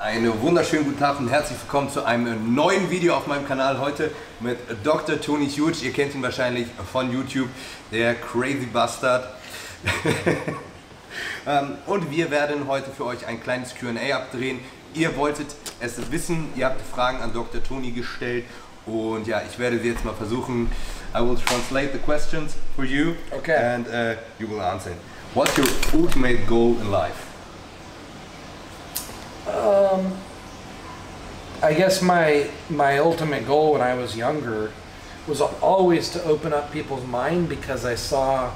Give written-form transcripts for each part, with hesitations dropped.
Einen wunderschönen guten Tag und herzlich willkommen zu einem neuen Video auf meinem Kanal. Heute mit Dr. Tony Huge. Ihr kennt ihn wahrscheinlich von YouTube, der Crazy Bastard. Und wir werden heute für euch ein kleines Q&A abdrehen. Ihr wolltet es wissen, ihr habt Fragen an Dr. Tony gestellt und ja, ich werde sie jetzt mal versuchen. I will translate the questions for you, okay, and you will answer. What's your ultimate goal in life? I guess my ultimate goal when I was younger was always to open up people's mind, because I saw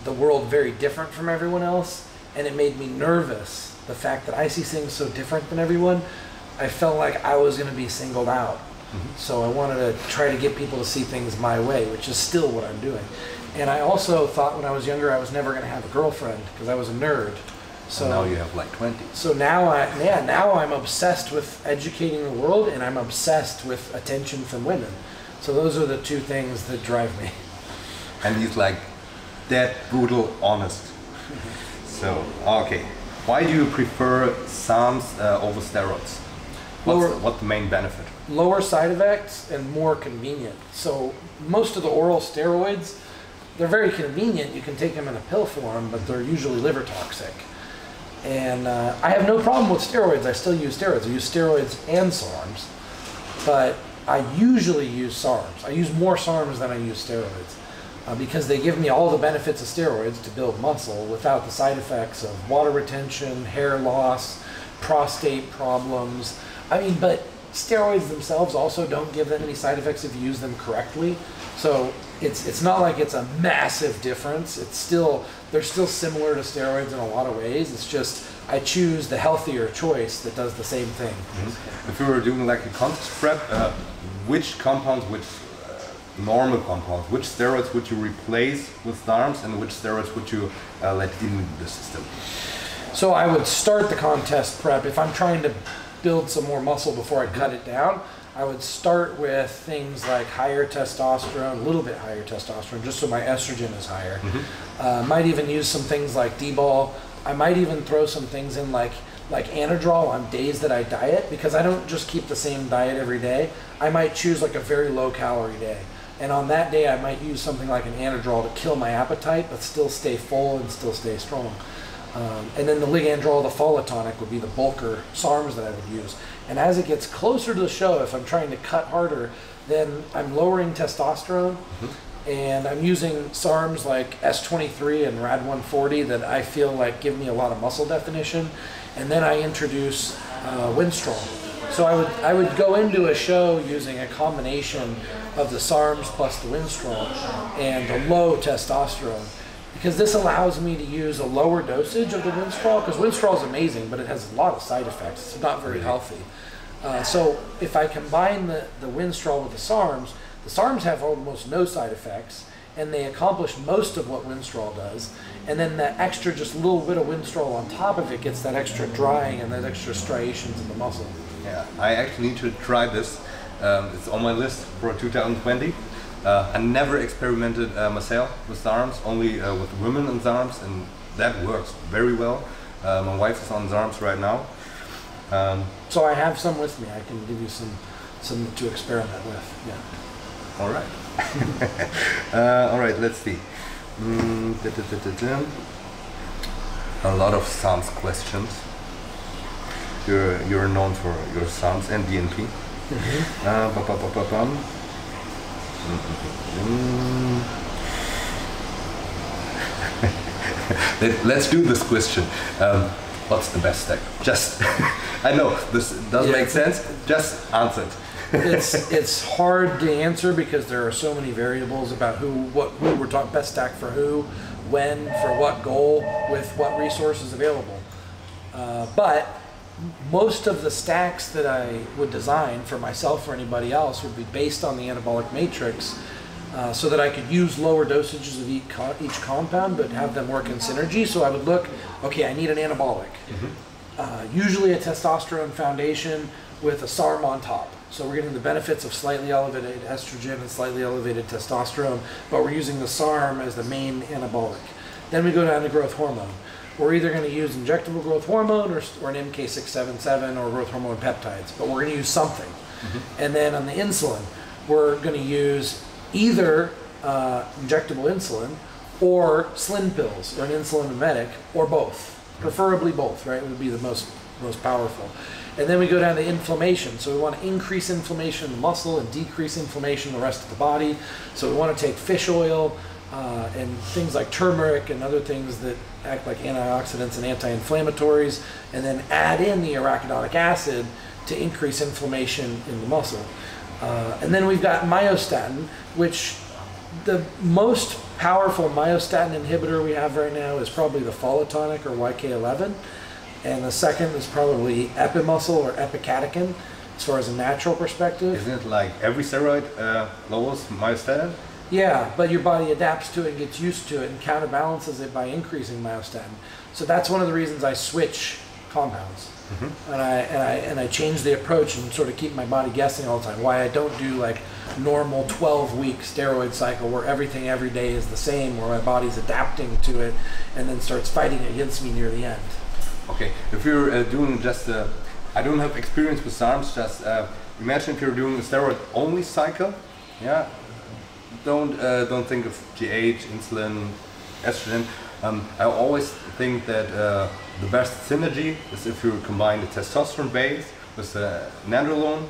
the world very different from everyone else, and it made me nervous. The fact that I see things so different than everyone, I felt like I was going to be singled out. So I wanted to try to get people to see things my way, which is still what I'm doing. And I also thought when I was younger I was never going to have a girlfriend because I was a nerd. So and now you have like 20. So now now I'm obsessed with educating the world, and I'm obsessed with attention from women. So those are the two things that drive me. And he's like dead brutal honest. So okay, why do you prefer SARMs over steroids? What's the main benefit? Lower side effects and more convenient. So most of the oral steroids, they're very convenient. You can take them in a pill form, but they're usually liver toxic. And I have no problem with steroids. I still use steroids. I use steroids and SARMs, but I usually use SARMs. I use more SARMs than I use steroids because they give me all the benefits of steroids to build muscle without the side effects of water retention, hair loss, prostate problems. I mean, but steroids themselves also don't give them any side effects if you use them correctly. So it's not like it's a massive difference. They're still similar to steroids in a lot of ways. It's just I choose the healthier choice that does the same thing. If you were doing like a contest prep, which compounds, normal compounds, which steroids would you replace with SARMs, and which steroids would you let in the system? So I would start the contest prep if I'm trying to build some more muscle before I cut it down. I would start with things like higher testosterone, a little bit higher testosterone, just so my estrogen is higher. Might even use some things like D-ball. I might even throw some things in like anadrol on days that I diet, because I don't just keep the same diet every day. I might choose like a very low calorie day. And on that day I might use something like an anadrol to kill my appetite, but still stay full and still stay strong. And then the ligandrol, the folitonic, would be the bulker SARMs that I would use. And as it gets closer to the show, if I'm trying to cut harder, then I'm lowering testosterone, and I'm using SARMs like S23 and Rad 140 that I feel like give me a lot of muscle definition. And then I introduce Winstrol. So I would go into a show using a combination of the SARMs plus the Winstrol and the low testosterone, because this allows me to use a lower dosage of the Winstrol, because Winstrol is amazing, but it has a lot of side effects. It's not very healthy. So if I combine the Winstrol with the SARMs have almost no side effects, and they accomplish most of what Winstrol does. And then that extra, just a little bit of Winstrol on top of it, gets that extra drying and that extra striations in the muscle. Yeah, I actually need to try this. It's on my list for 2020. I never experimented myself with SARMs, only with women and SARMs, and that works very well. My wife is on SARMs right now. So I have some with me. I can give you some to experiment with. Yeah. All right. All right. Let's see. A lot of SARMs questions. You're known for your SARMs and DNP. Let's do this question. What's the best stack? Just, I know this doesn't make sense. Just answer it. It's hard to answer because there are so many variables about who we're talking best stack for who, when, for what goal, with what resources available. But most of the stacks that I would design for myself or anybody else would be based on the anabolic matrix, so that I could use lower dosages of each compound but have them work in synergy. So I would look, okay, I need an anabolic. Usually a testosterone foundation with a SARM on top. So we're getting the benefits of slightly elevated estrogen and slightly elevated testosterone, but we're using the SARM as the main anabolic. Then we go down to growth hormone. we're either going to use injectable growth hormone or an MK677 or growth hormone peptides, but we're going to use something. And then on the insulin, we're going to use either injectable insulin or slim pills or an insulin mimetic or both, preferably both, right? Would be the most powerful. And then we go down to inflammation. So we want to increase inflammation in the muscle and decrease inflammation in the rest of the body. So we want to take fish oil and things like turmeric and other things that act like antioxidants and anti-inflammatories, and then add in the arachidonic acid to increase inflammation in the muscle. And then we've got myostatin, which the most powerful myostatin inhibitor we have right now is probably the folotonic or YK11. And the second is probably epimuscle or epicatechin, as far as a natural perspective. Isn't it like every steroid lowers myostatin? Yeah, but your body adapts to it and gets used to it and counterbalances it by increasing myostatin. So that's one of the reasons I switch compounds. And I change the approach and sort of keep my body guessing all the time. Why I don't do like normal 12-week steroid cycle where everything every day is the same, where my body's adapting to it and then starts fighting against me near the end. Okay, if you're doing just I don't have experience with SARMs, just imagine if you're doing a steroid-only cycle, yeah? Don't think of GH, insulin, estrogen. I always think that the best synergy is if you combine the testosterone base with the nandrolone.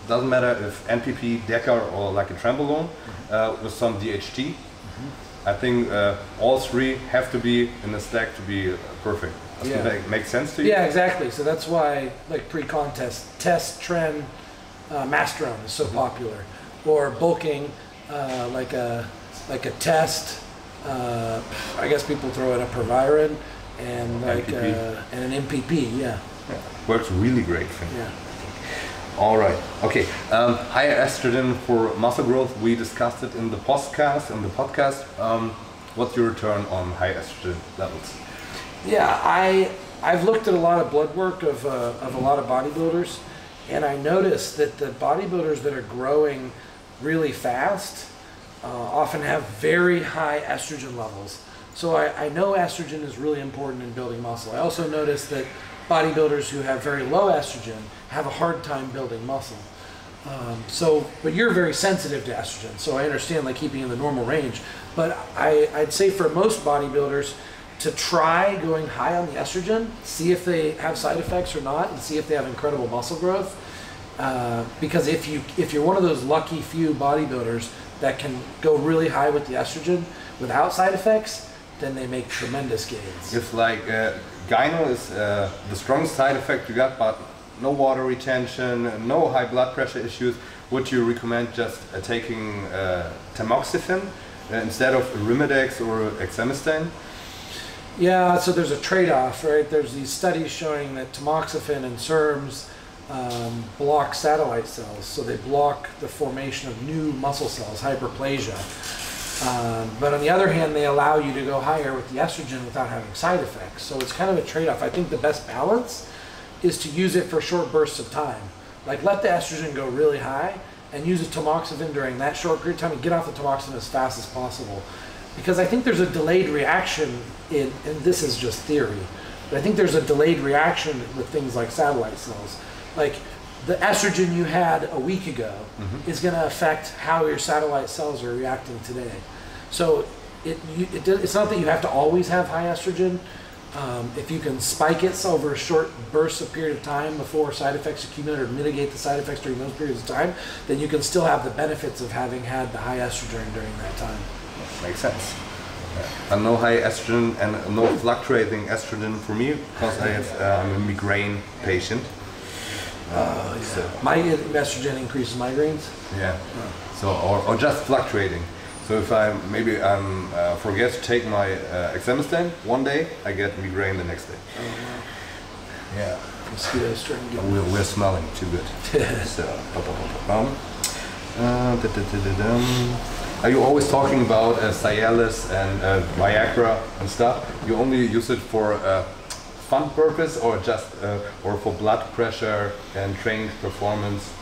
Doesn't matter if NPP, DECA, or like a trembolone with some DHT. I think all three have to be in the stack to be perfect. Does that make sense to you? Yeah, exactly. So that's why, like pre-contest, test, trend, masterone is so popular, or bulking, like a test. I guess people throw in a Proviron and like and an MPP. Yeah. Works really great for me. Yeah. All right. Okay. Higher estrogen for muscle growth. We discussed it in the podcast. What's your return on high estrogen levels? Yeah, I've looked at a lot of blood work of a lot of bodybuilders, and I noticed that the bodybuilders that are growing really fast often have very high estrogen levels. So I know estrogen is really important in building muscle. I also noticed that bodybuilders who have very low estrogen have a hard time building muscle. But you're very sensitive to estrogen, so I understand like keeping in the normal range. But I'd say for most bodybuilders, to try going high on the estrogen, see if they have side effects or not, and see if they have incredible muscle growth. Because if you're one of those lucky few bodybuilders that can go really high with the estrogen without side effects, then they make tremendous gains. If like gyno is the strongest side effect you got, but no water retention, no high blood pressure issues, would you recommend just taking tamoxifen instead of Arimidex or exemestane? Yeah, so there's a trade-off, right? There's these studies showing that tamoxifen and SERMs block satellite cells, so they block the formation of new muscle cells, hyperplasia. But on the other hand, they allow you to go higher with the estrogen without having side effects. So it's kind of a trade-off. I think the best balance is to use it for short bursts of time. Like let the estrogen go really high and use a tamoxifen during that short period of time and get off the tamoxifen as fast as possible. Because I think there's a delayed reaction and this is just theory, but I think there's a delayed reaction with things like satellite cells. Like the estrogen you had a week ago is going to affect how your satellite cells are reacting today. So it's not that you have to always have high estrogen. If you can spike it over a short burst of period of time before side effects accumulate or mitigate the side effects during those periods of time, then you can still have the benefits of having had the high estrogen during that time. Makes sense. And no high estrogen and no fluctuating estrogen for me because I'm a migraine patient. So. My estrogen increases migraines. Yeah. So or just fluctuating. So if I forget to take my exemestane one day, I get migraine the next day. Oh, wow. Yeah. Mosquitoes starting to get we're smelling too good. So. Are you always talking about Cialis and Viagra and stuff? You only use it for fun purpose or just or for blood pressure and training performance?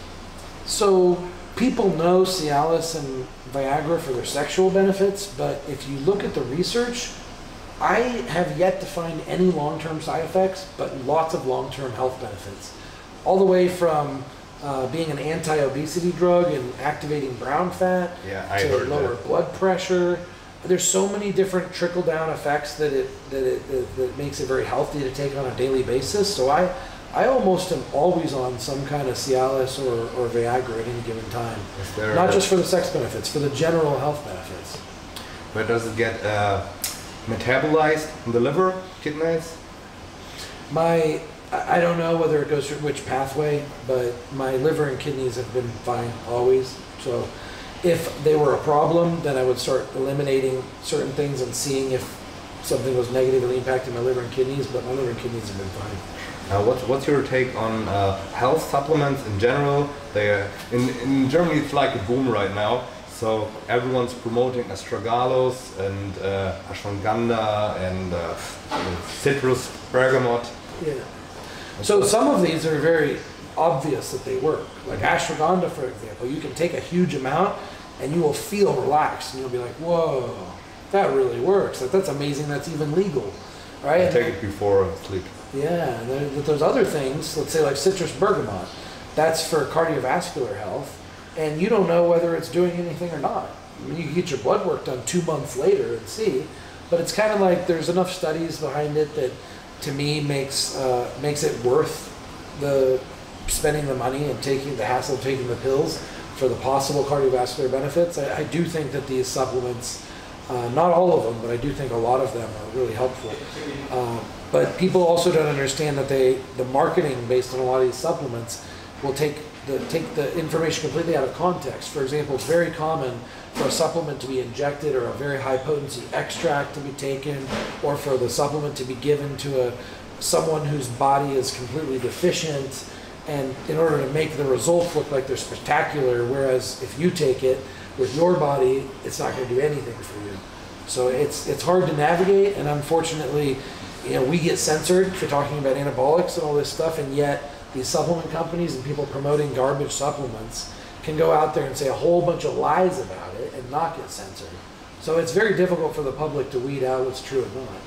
So people know Cialis and Viagra for their sexual benefits, but if you look at the research, I have yet to find any long-term side effects, but lots of long-term health benefits. All the way from being an anti-obesity drug and activating brown fat to lower blood pressure. There's so many different trickle-down effects that it makes it very healthy to take on a daily basis. So I almost am always on some kind of Cialis or Viagra at any given time. Not just for the sex benefits, for the general health benefits. Where does it get metabolized in the liver, kidneys? I don't know whether it goes through which pathway, but my liver and kidneys have been fine always. So if they were a problem, then I would start eliminating certain things and seeing if something was negatively impacting my liver and kidneys, but my liver and kidneys have been fine. What's your take on health supplements in general? In Germany it's like a boom right now. So everyone's promoting astragalus and ashwagandha and citrus bergamot. Yeah. So some of these are very obvious that they work. Like ashwagandha, for example, you can take a huge amount and you will feel relaxed and you'll be like, whoa, that really works. That's amazing. That's even legal, right? I take it before sleep. Yeah, and there's other things, let's say like citrus bergamot. That's for cardiovascular health, and you don't know whether it's doing anything or not. I mean, you can get your blood work done 2 months later and see, but it's kind of like there's enough studies behind it that to me makes it worth the spending the money and taking the hassle of taking the pills for the possible cardiovascular benefits. I do think that these supplements, not all of them, but I do think a lot of them are really helpful. But people also don't understand that the marketing based on a lot of these supplements will take the information completely out of context. For example, it's very common for a supplement to be injected or a very high potency extract to be taken, or for the supplement to be given to someone whose body is completely deficient, and in order to make the results look like they're spectacular, whereas if you take it with your body, it's not going to do anything for you. So it's hard to navigate, and unfortunately, we get censored for talking about anabolics and all this stuff, and yet these supplement companies and people promoting garbage supplements can go out there and say a whole bunch of lies about it and not get censored. So it's very difficult for the public to weed out what's true and not.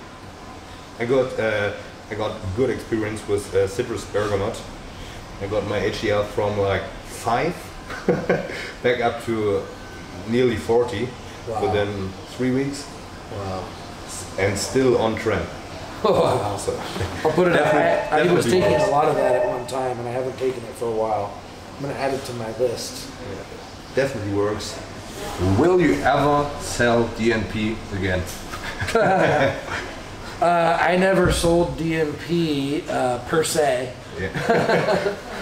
I got good experience with citrus bergamot. I got my HDL from like 5 back up to nearly 40 within 3 weeks. Wow. And still on trend. Wow. So, I'll put it out. I was taking a lot of that at one time, and I haven't taken it for a while. I'm going to add it to my list. Yeah, definitely works. Will you ever sell DNP again? I never sold DNP per se. Yeah.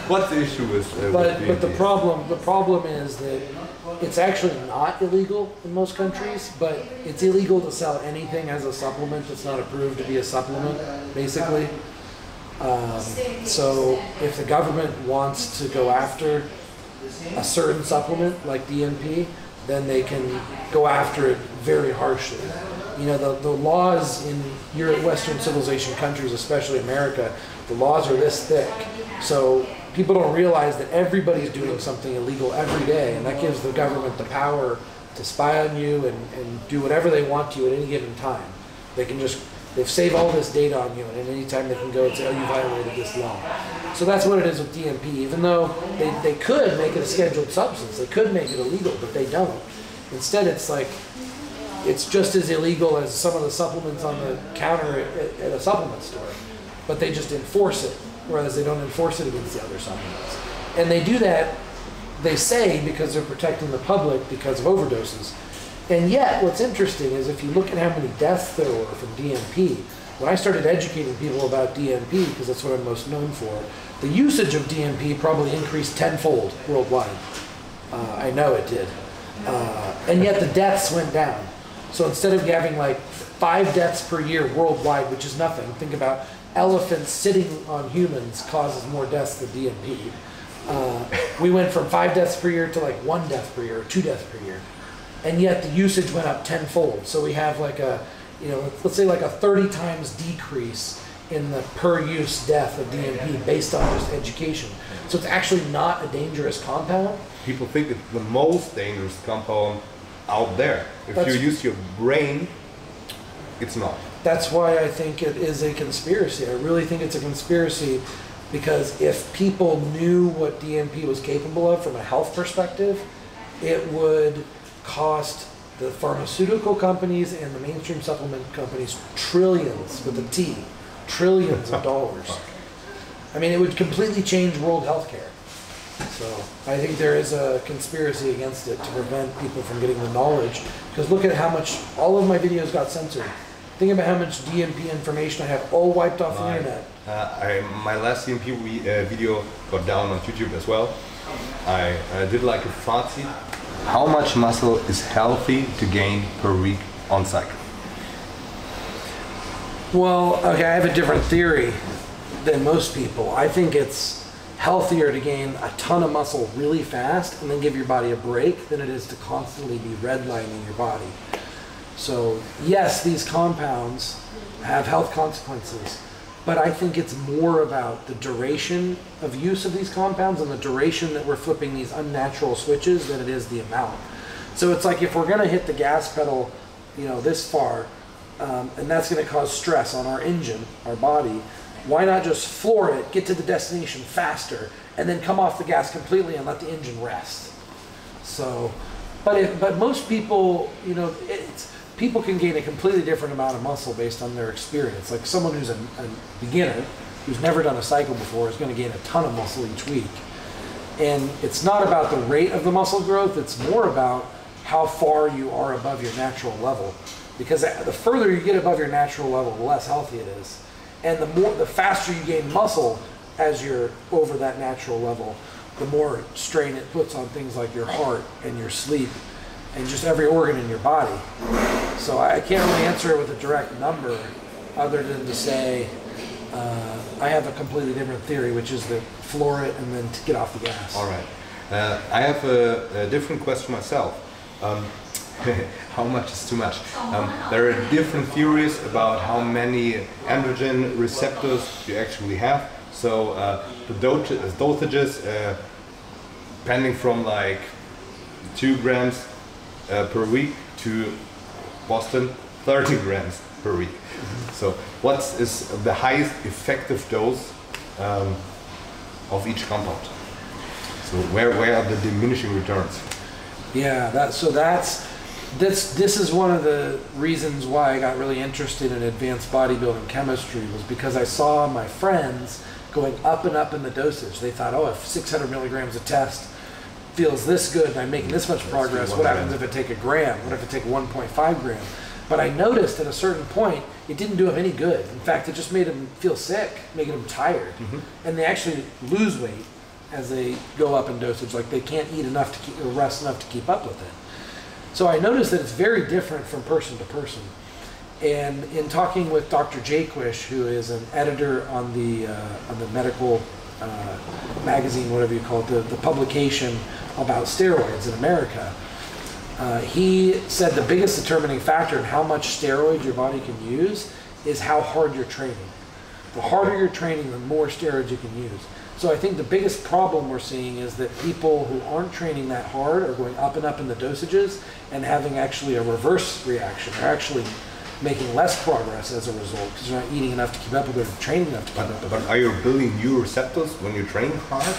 What's the issue with DNP? But the problem is that it's actually not illegal in most countries, but it's illegal to sell anything as a supplement that's not approved to be a supplement, basically. So if the government wants to go after a certain supplement like DNP, then they can go after it very harshly. The laws in Western civilization countries, especially America, the laws are this thick. So people don't realize that everybody's doing something illegal every day, and that gives the government the power to spy on you and do whatever they want to you at any given time. They've saved all this data on you, and at any time they can go and say, oh, you violated this law. So that's what it is with DNP. Even though they could make it a scheduled substance, they could make it illegal, but they don't. Instead, it's just as illegal as some of the supplements on the counter at a supplement store, but they just enforce it, whereas they don't enforce it against the other supplements. And they do that, they say, because they're protecting the public because of overdoses. And yet, what's interesting is if you look at how many deaths there were from DNP, when I started educating people about DNP, because that's what I'm most known for, the usage of DNP probably increased tenfold worldwide. I know it did. And yet the deaths went down. So instead of having like 5 deaths per year worldwide, which is nothing, think about elephants sitting on humans causes more deaths than DNP. We went from 5 deaths per year to like 1 death per year, or 2 deaths per year. And yet the usage went up tenfold. So we have like let's say like a 30 times decrease in the per use death of DNP based on just education. So it's actually not a dangerous compound. People think it's the most dangerous compound out there. If you use your brain, it's not. that's why I think it is a conspiracy. I really think it's a conspiracy because if people knew what DMP was capable of from a health perspective, it would cost the pharmaceutical companies and the mainstream supplement companies trillions, with a T, trillions of dollars. I mean, it would completely change world healthcare. So I think there is a conspiracy against it to prevent people from getting the knowledge. Because look at how much, all of my videos got censored. Think about how much DMP information I have all wiped off the internet. My last DMP video got down on YouTube as well. I did like a fazit. How much muscle is healthy to gain per week on cycle? Well, okay, I have a different theory than most people. I think it's healthier to gain a ton of muscle really fast and then give your body a break than it is to constantly be redlining your body. So yes, these compounds have health consequences, but I think it's more about the duration of use of these compounds and the duration that we're flipping these unnatural switches than it is the amount. So it's like if we're gonna hit the gas pedal, you know, this far, and that's gonna cause stress on our engine, our body, why not just floor it, get to the destination faster, and then come off the gas completely and let the engine rest? So, but most people, you know, people can gain a completely different amount of muscle based on their experience. Like someone who's a beginner, who's never done a cycle before, is going to gain a ton of muscle each week. And it's not about the rate of the muscle growth, it's more about how far you are above your natural level. Because the further you get above your natural level, the less healthy it is. And the faster you gain muscle as you're over that natural level, the more strain it puts on things like your heart and your sleep and just every organ in your body. So I can't really answer it with a direct number other than to say I have a completely different theory, which is to floor it and then to get off the gas. All right. I have a different question myself. How much is too much? There are different theories about how many androgen receptors you actually have. So the dosages, depending from like 2 grams per week to Boston 30 grams per week. So what is the highest effective dose of each compound? So where are the diminishing returns? Yeah, this is one of the reasons why I got really interested in advanced bodybuilding chemistry, was because I saw my friends going up and up in the dosage. They thought, oh, if 600 milligrams a test feels this good and I'm making this much progress, what happens if I take a gram? What if I take 1.5 gram? But I noticed at a certain point, it didn't do them any good. In fact, it just made them feel sick, making them tired. And they actually lose weight as they go up in dosage. Like they can't eat enough to keep, or rest enough to keep up with it. So I noticed that it's very different from person to person. And in talking with Dr. Jaquish, who is an editor on the medical magazine, whatever you call it, the publication about steroids in America, he said the biggest determining factor in how much steroids your body can use is how hard you're training. The harder you're training, the more steroids you can use. So I think the biggest problem we're seeing is that people who aren't training that hard are going up and up in the dosages and having actually a reverse reaction. They're actually making less progress as a result because they're not eating enough to keep up with it or training enough to keep up with it. But are you building new receptors when you train hard?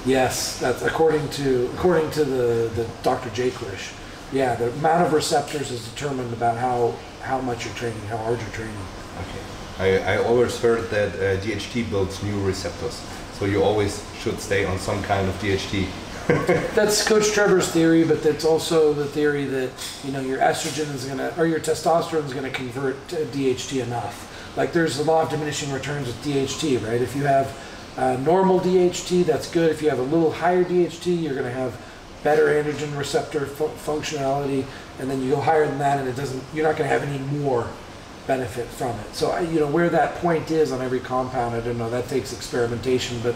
Yes, that's according to the Dr. Jaquish. Yeah, the amount of receptors is determined about how much you're training, how hard you're training. Okay. I always heard that DHT builds new receptors, so you always should stay on some kind of DHT. That's Coach Trevor's theory, but that's also the theory that, you know, your estrogen is gonna, or your testosterone is gonna convert to DHT enough. Like there's a law of diminishing returns with DHT, right? If you have normal DHT, that's good. If you have a little higher DHT, you're gonna have better androgen receptor functionality, and then you go higher than that, and you're not gonna have any more benefit from it. So, you know, where that point is on every compound, I don't know, that takes experimentation, but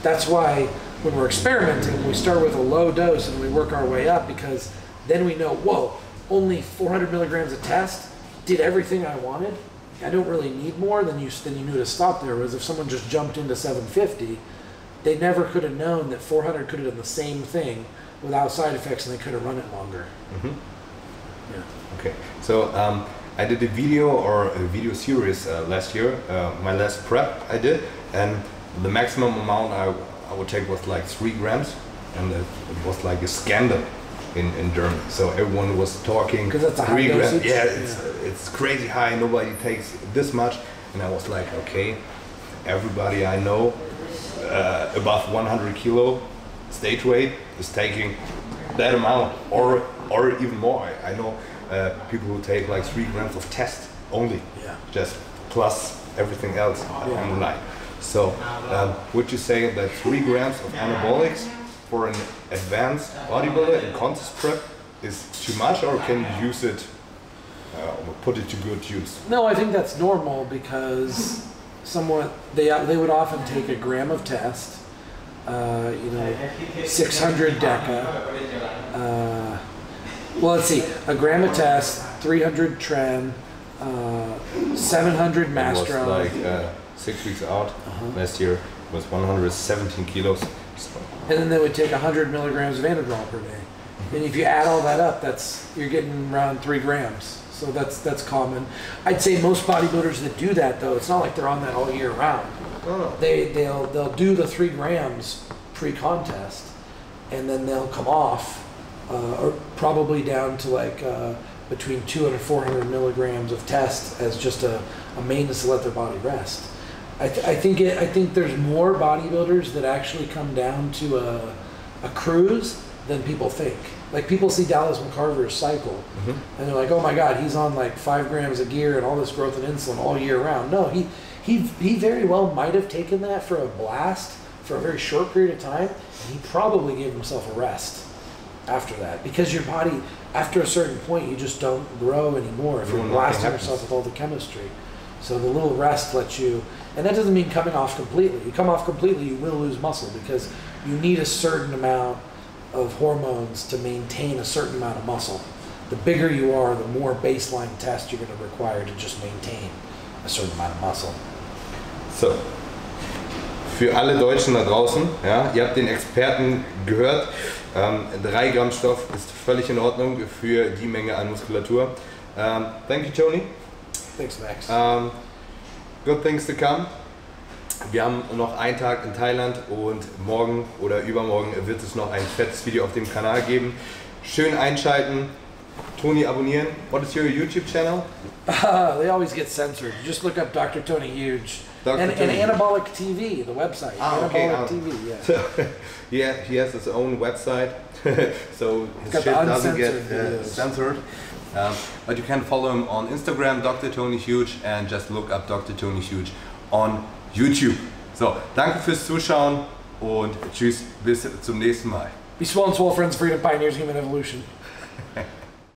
that's why when we're experimenting, we start with a low dose and we work our way up, because then we know, whoa, only 400 milligrams a test did everything I wanted. I don't really need more. Then you knew to stop there. Whereas if someone just jumped into 750, they never could have known that 400 could have done the same thing without side effects, and they could have run it longer. Yeah. Okay. So I did a video or a video series last year, my last prep I did, and the maximum amount I would take was like 3 grams, and it was like a scandal in Germany. So everyone was talking. Because that's a high 3 grams. dosage? Yeah, it's crazy high. Nobody takes this much, and I was like, okay, everybody I know above 100 kilo stage weight is taking that amount, or even more. I know people who take like 3 grams of test only, just plus everything else on the night. So would you say that 3 grams of anabolics for an advanced bodybuilder in contest prep is too much, or can you use it, put it to good use? No, I think that's normal, because they would often take a gram of test, 600 deca. Well, let's see, a gram of test, 300 tren, 700 mastron. It was like 6 weeks out last year. It was 117 kilos. So. And then they would take 100 milligrams of anadrol per day. And if you add all that up, you're getting around 3 grams. So that's common. I'd say most bodybuilders that do that, though, it's not like they're on that all year round. Oh. They'll do the 3 grams pre-contest, and then they'll come off, or probably down to like between 200 and 400 milligrams of test as just a maintenance to let their body rest. I think there's more bodybuilders that actually come down to a cruise than people think. Like, people see Dallas McCarver's cycle, and they're like, oh my God, he's on like 5 grams of gear and all this growth in insulin all year round. No, he very well might have taken that for a blast for a very short period of time, and he probably gave himself a rest after that, because your body, after a certain point, you just don't grow anymore if you're blasting yourself with all the chemistry. So the little rest lets you, and that doesn't mean coming off completely. You come off completely, you will lose muscle, because you need a certain amount of hormones to maintain a certain amount of muscle. The bigger you are, the more baseline test you're going to require to just maintain a certain amount of muscle. So, für alle Deutschen da draußen, ja, ihr habt den Experten gehört. 3 Gramm Stoff ist völlig in Ordnung für die Menge an Muskulatur. Thank you, Tony. Thanks, Max. Good things to come. Wir haben noch einen Tag in Thailand, und morgen oder übermorgen wird es noch ein fettes Video auf dem Kanal geben. Schön einschalten, Tony abonnieren. What is your YouTube channel? They always get censored. You just look up Dr. Tony Huge. And Anabolic TV, the website. Anabolic TV, yeah. So, yeah, he has his own website, so his shit doesn't get censored. But you can follow him on Instagram, Dr. Tony Huge, and just look up Dr. Tony Huge on YouTube. So, danke fürs Zuschauen und tschüss, bis zum nächsten Mal. Be swell and swole, friends, freedom, pioneers, human evolution.